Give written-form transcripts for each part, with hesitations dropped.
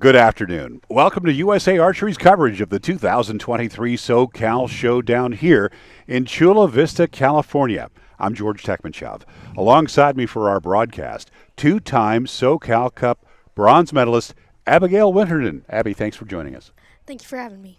Good afternoon. Welcome to USA Archery's coverage of the 2023 SoCal Showdown here in Chula Vista, California. I'm George Tekmanchov. Alongside me for our broadcast, two-time SoCal Cup bronze medalist Abigail Winterton. Abby, thanks for joining us. Thank you for having me.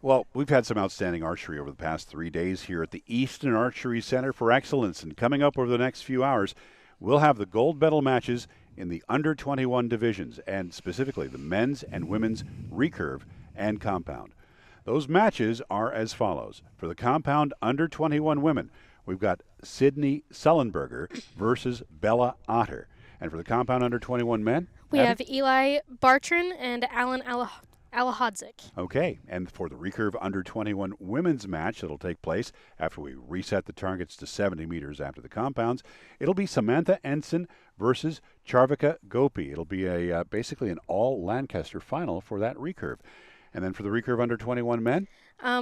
Well, we've had some outstanding archery over the past 3 days here at the Easton Archery Center for Excellence, and coming up over the next few hours, we'll have the gold medal matches in the under 21 divisions, and specifically the men's and women's recurve and compound. Those matches are as follows. For the compound under 21 women, we've got Sydney Sullenberger versus Bella Otter. And for the compound under 21 men, We Abby? have Eli Bartran and Alan Alahodzik. Okay, and for the recurve under 21 women's match that'll take place after we reset the targets to 70 meters after the compounds, it'll be Samantha Ensign versus Charvika Gopi. It'll be a basically an all Lancaster final for that recurve. And then for the recurve under 21 men,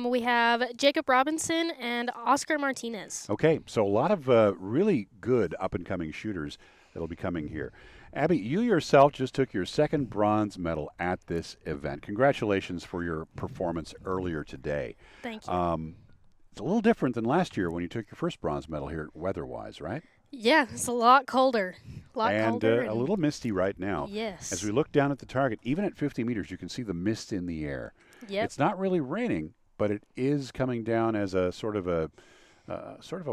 We have Jacob Robinson and Oscar Martinez. okay, so a lot of really good up-and-coming shooters that'll be coming here. Abby, you yourself just took your second bronze medal at this event. Congratulations for your performance earlier today. Thank you. It's a little different than last year when you took your first bronze medal here weather-wise, right? Yeah, it's a lot colder. And a little misty right now. Yes. As we look down at the target, even at 50 meters, you can see the mist in the air. Yep. It's not really raining, but it is coming down as a sort of a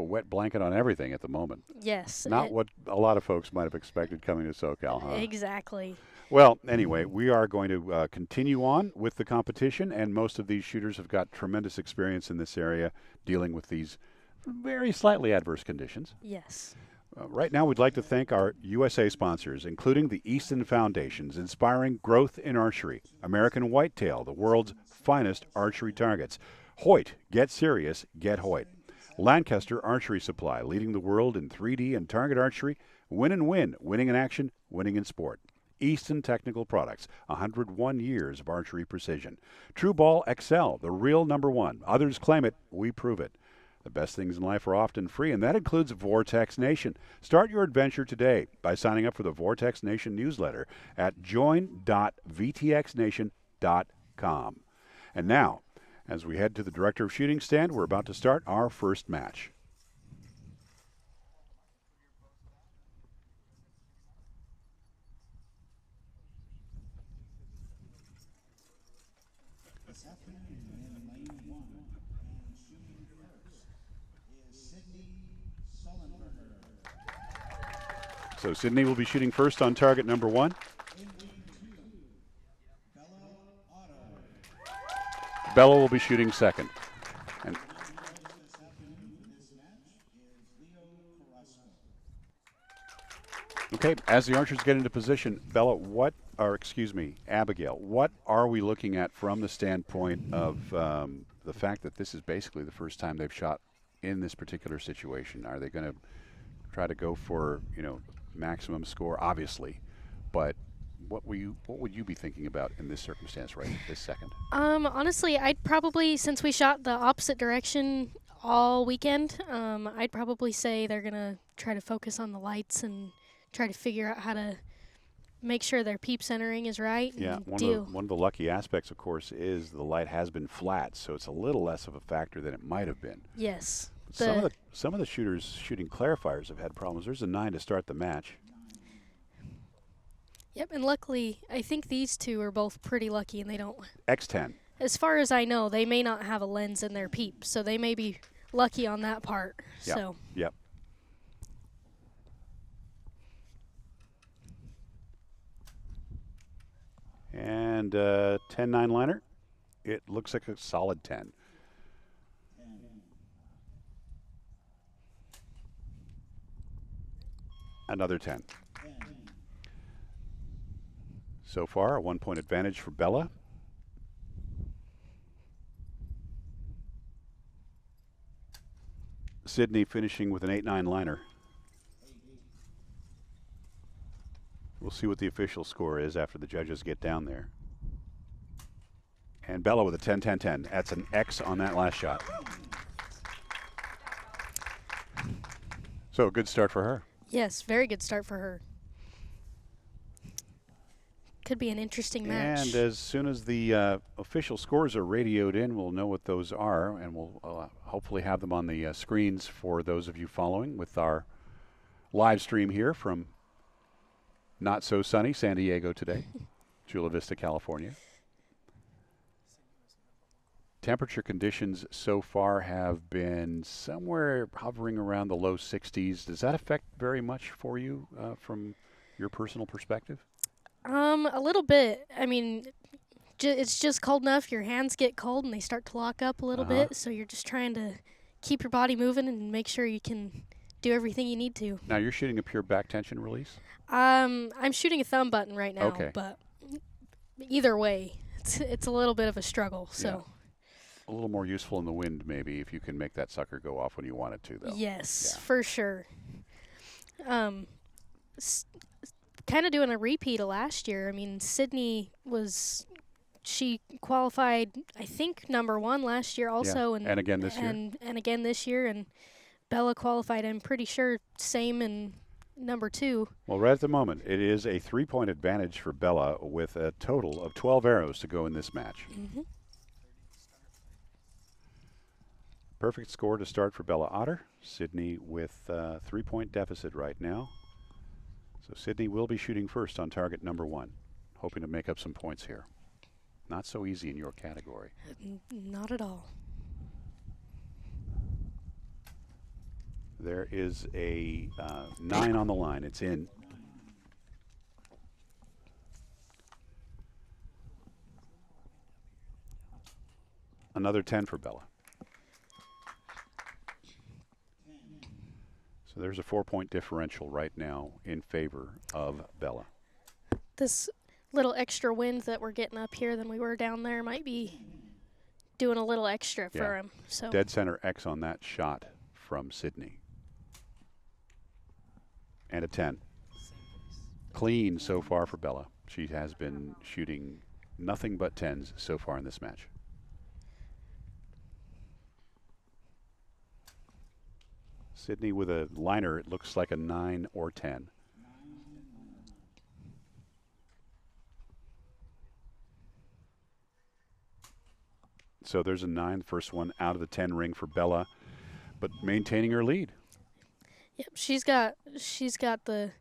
wet blanket on everything at the moment. Yes. Not what a lot of folks might have expected coming to SoCal, huh? Exactly. Well, anyway, we are going to continue on with the competition, and most of these shooters have got tremendous experience in this area dealing with these very slightly adverse conditions. Yes. Right now, we'd like to thank our USA sponsors, including the Easton Foundation's Inspiring Growth in Archery, American Whitetail, the world's finest archery targets, Hoyt, Get Serious, Get Hoyt, Lancaster Archery Supply, leading the world in 3D and target archery, win and win, winning in action, winning in sport. Easton Technical Products, 101 years of archery precision. True Ball XL, the real #1. Others claim it, we prove it. The best things in life are often free, and that includes Vortex Nation. Start your adventure today by signing up for the Vortex Nation newsletter at join.vtxnation.com. And now, as we head to the Director of Shooting stand, we're about to start our first match. This afternoon in lane 1 and shooting first is Sydney Sullenberger. So Sydney will be shooting first on target #1. In lane 2, Bella Otter. Bella will be shooting second. And This afternoon for this match is Leo Carrasco. okay, as the archers get into position, Bella, Abigail, what are we looking at from the standpoint of the fact that this is basically the first time they've shot in this particular situation? Are they going to try to go for, maximum score? Obviously, but what would you be thinking about in this circumstance right this second? Honestly, I'd probably, since we shot the opposite direction all weekend, I'd probably say they're going to try to focus on the lights and try to figure out how to make sure their peep centering is right. Yeah, and one of the lucky aspects, of course, is the light has been flat, so it's a little less of a factor than it might have been. Yes. Some of the shooters shooting clarifiers have had problems. There's a 9 to start the match. Yep, and luckily, I think these two are both pretty lucky, and they don't. X10. As far as I know, they may not have a lens in their peep, so they may be lucky on that part. Yep. So. Yep. And 10-9 liner. It looks like a solid 10. Another 10. So far, a 1-point advantage for Bella. Sydney finishing with an 8-9 liner. We'll see what the official score is after the judges get down there. And Bella with a 10-10-10. That's an X on that last shot. So a good start for her. Yes, very good start for her. Could be an interesting match. And as soon as the official scores are radioed in, we'll know what those are, and we'll hopefully have them on the screens for those of you following with our live stream here from not so sunny San Diego today, Chula Vista, California. Temperature conditions so far have been somewhere hovering around the low 60s. Does that affect very much for you from your personal perspective? A little bit. I mean, it's just cold enough. Your hands get cold and they start to lock up a little bit. So you're just trying to keep your body moving and make sure you can do everything you need to. Now you're shooting a pure back tension release? I'm shooting a thumb button right now. Okay. But either way, it's a little bit of a struggle. So. Yeah. A little more useful in the wind, maybe, if you can make that sucker go off when you want it to, though. Yes, for sure. Kind of doing a repeat of last year. I mean, Sydney she qualified, I think, #1 last year also. Yeah. And again this year. And again this year. And Bella qualified, I'm pretty sure, same in #2. Well, right at the moment, it is a 3-point advantage for Bella with a total of 12 arrows to go in this match. Mm-hmm. Perfect score to start for Bella Otter. Sydney with a 3-point deficit right now. So Sydney will be shooting first on target #1, hoping to make up some points here. Not so easy in your category. Not at all. There is a 9 on the line. It's in. Another 10 for Bella. So there's a 4-point differential right now in favor of Bella. This little extra wind that we're getting up here than we were down there might be doing a little extra for him. So dead center X on that shot from Sydney. And a 10. Clean so far for Bella. She has been shooting nothing but 10s so far in this match. Sydney with a liner, it looks like a 9 or 10. So there's a 9, first one out of the 10 ring for Bella, but maintaining her lead. Yep, she's got the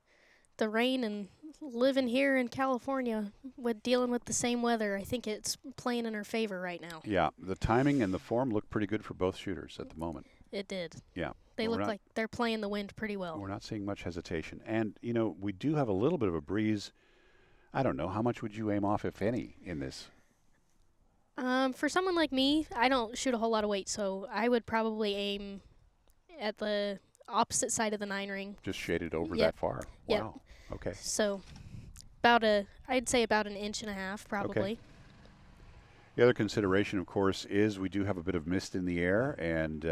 rain and living here in California with dealing with the same weather. I think it's playing in her favor right now. Yeah, the timing and the form look pretty good for both shooters at the moment. It did. Yeah. They look like they're playing the wind pretty well. We're not seeing much hesitation. And, you know, we do have a little bit of a breeze. I don't know. How much would you aim off, if any, in this? For someone like me, I don't shoot a whole lot of weight, so I would probably aim at the opposite side of the 9 ring. Just shaded over Yep. that far? Yep. Wow. Okay. So I'd say about 1.5 inches probably. Okay. The other consideration, of course, is we do have a bit of mist in the air, and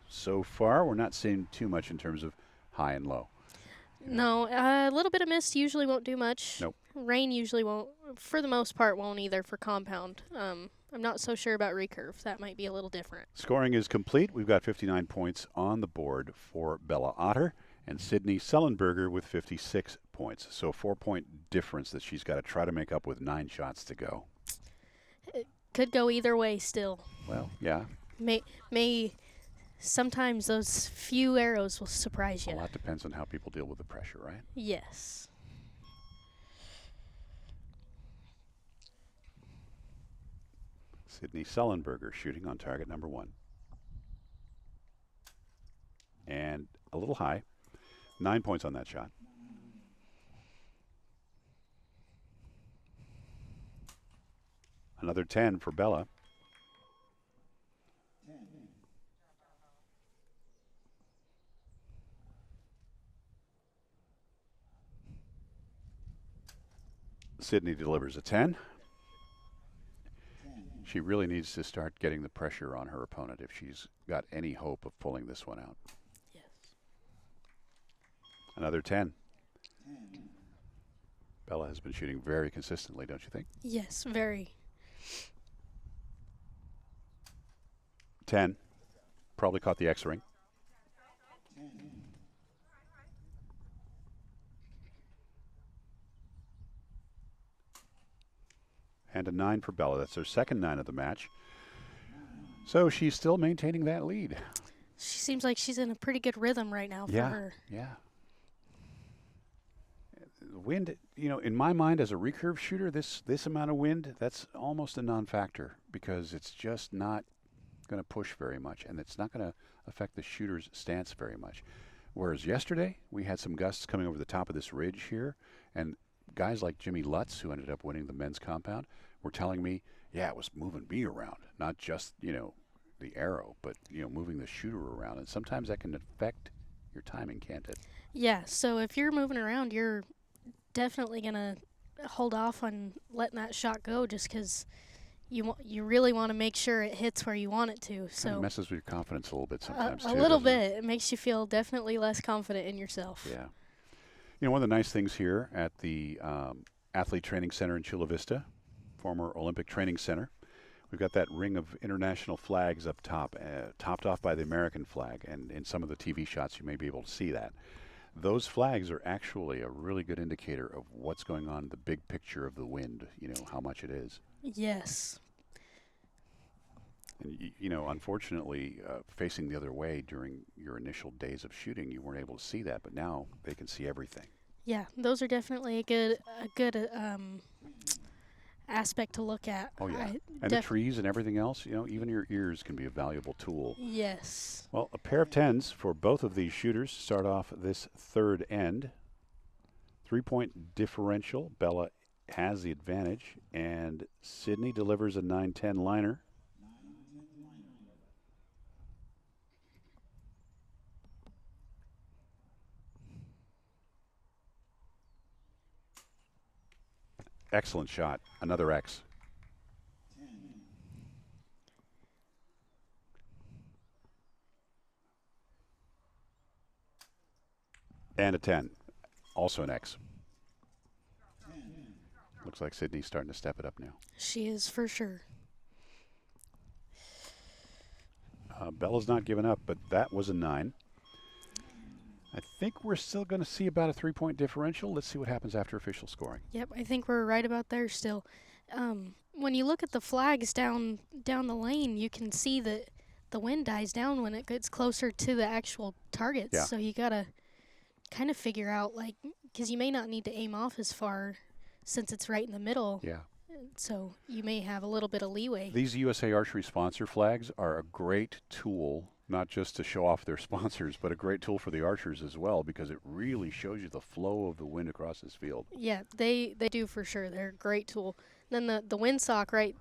so far we're not seeing too much in terms of high and low. No, a little bit of mist usually won't do much. Nope. Rain usually won't, for the most part, won't either for compound. I'm not so sure about recurve. That might be a little different. Scoring is complete. We've got 59 points on the board for Bella Otter and Sydney Sullenberger with 56 points. So 4-point difference that she's got to try to make up with 9 shots to go. It could go either way still. Well, yeah. May sometimes those few arrows will surprise you. A lot depends on how people deal with the pressure, right? Yes. Sydney Sullenberger shooting on target #1. And a little high. 9 points on that shot. Another 10 for Bella. Sydney delivers a 10. She really needs to start getting the pressure on her opponent if she's got any hope of pulling this one out. Yes. Another 10. Bella has been shooting very consistently, don't you think? Yes, very. 10. Probably caught the X ring. and a 9 for Bella. That's her second 9 of the match. So she's still maintaining that lead. She seems like she's in a pretty good rhythm right now for her. Yeah. The wind, in my mind as a recurve shooter, this amount of wind, that's almost a non-factor because it's just not going to push very much, and it's not going to affect the shooter's stance very much. Whereas yesterday, we had some gusts coming over the top of this ridge here, and guys like Jimmy Lutz, who ended up winning the men's compound, were telling me, yeah, it was moving me around, not just, the arrow, but, moving the shooter around. And sometimes that can affect your timing, can't it? Yeah, so if you're moving around, you're definitely going to hold off on letting that shot go just because you really want to make sure it hits where you want it to. So Kind of messes with your confidence a little bit sometimes, a too. little doesn't it? bit. It makes you feel definitely less confident in yourself. Yeah. One of the nice things here at the Athlete Training Center in Chula Vista, former Olympic Training Center, we've got that ring of international flags up top, topped off by the American flag. And in some of the TV shots, you may be able to see that. Those flags are actually a really good indicator of what's going on in the big picture of the wind, how much it is. Yes. And, unfortunately, facing the other way during your initial days of shooting, you weren't able to see that, but now they can see everything. Yeah, those are definitely a good aspect to look at. Oh, yeah. And the trees and everything else, even your ears can be a valuable tool. Yes. Well, a pair of 10s for both of these shooters to start off this third end. 3-point differential. Bella has the advantage, and Sydney delivers a 9-10 liner. Excellent shot. Another X. And a 10. Also an X. Looks like Sydney's starting to step it up now. She is for sure. Bella's not giving up, but that was a 9. I think we're still going to see about a 3-point differential. Let's see what happens after official scoring. Yep, I think we're right about there still. When you look at the flags down the lane, you can see that the wind dies down when it gets closer to the actual targets. Yeah. So you got to kind of figure out, because you may not need to aim off as far since it's right in the middle. Yeah. So you may have a little bit of leeway. These USA Archery sponsor flags are a great tool, not just to show off their sponsors, but a great tool for the archers as well, because it really shows you the flow of the wind across this field. Yeah, they do for sure. They're a great tool. And then the windsock right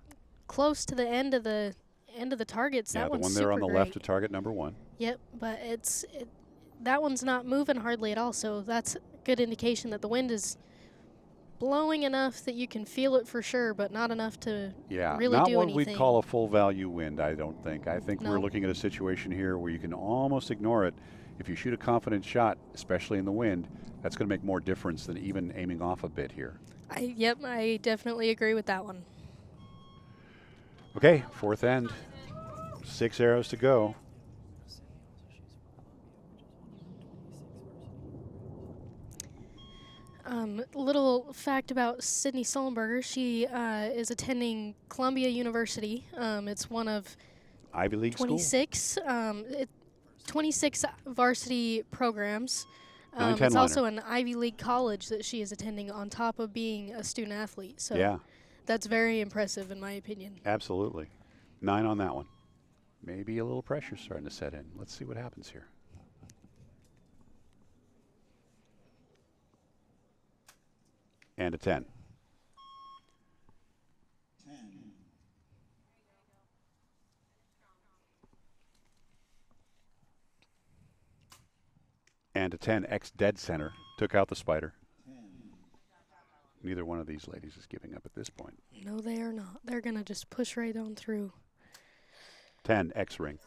close to the end of the targets. Yeah, that the one's one there on the super left great. to target number 1. Yep, but that one's not moving hardly at all, so that's a good indication that the wind is blowing enough that you can feel it for sure, but not enough to really not do what anything. we'd call a full value wind, I don't think. I think No. we're looking at a situation here where you can almost ignore it. If you shoot a confident shot, especially in the wind, that's going to make more difference than even aiming off a bit here. I definitely agree with that one. Okay, fourth end. 6 arrows to go. Little fact about Sydney Sullenberger, she is attending Columbia University. It's one of Ivy League 26, 26 varsity programs. 9-10 It's also liner. an Ivy League college that she is attending on top of being a student athlete. So Yeah, that's very impressive in my opinion. absolutely. 9 on that one. Maybe a little pressure starting to set in. Let's see what happens here. And a 10. 10, And a 10, X dead center. Took out the spider. 10, Neither one of these ladies is giving up at this point. No, they are not. They're going to just push right on through. 10, X ring.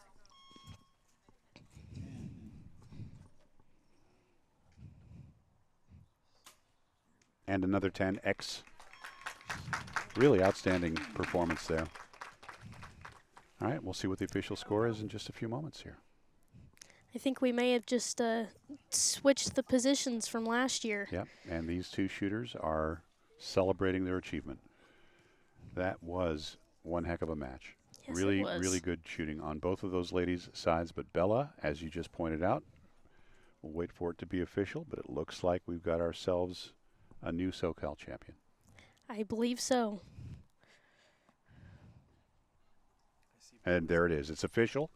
10, And another 10, X. Really outstanding performance there. All right, we'll see what the official score is in just a few moments here. I think we may have just switched the positions from last year. Yep, and these two shooters are celebrating their achievement. That was one heck of a match. Yes, Really, it was. really good shooting on both of those ladies' sides. But Bella, as you just pointed out, we'll wait for it to be official, but it looks like we've got ourselves a new SoCal champion. I believe so. And there it is. It's official.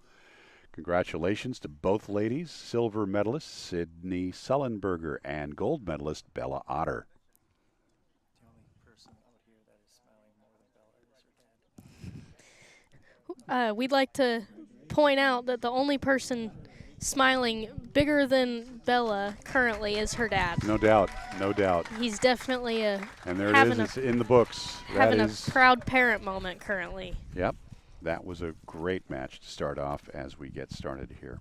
Congratulations to both ladies, silver medalist Sydney Sullenberger and gold medalist Bella Otter. The only person out here that is smiling more than Bella is her dad. We'd like to point out that the only person smiling bigger than Bella currently is her dad. No doubt, no doubt. He's definitely And there it having is. It's in the books. having That a is, proud parent moment currently. yep. That was a great match to start off as we get started here.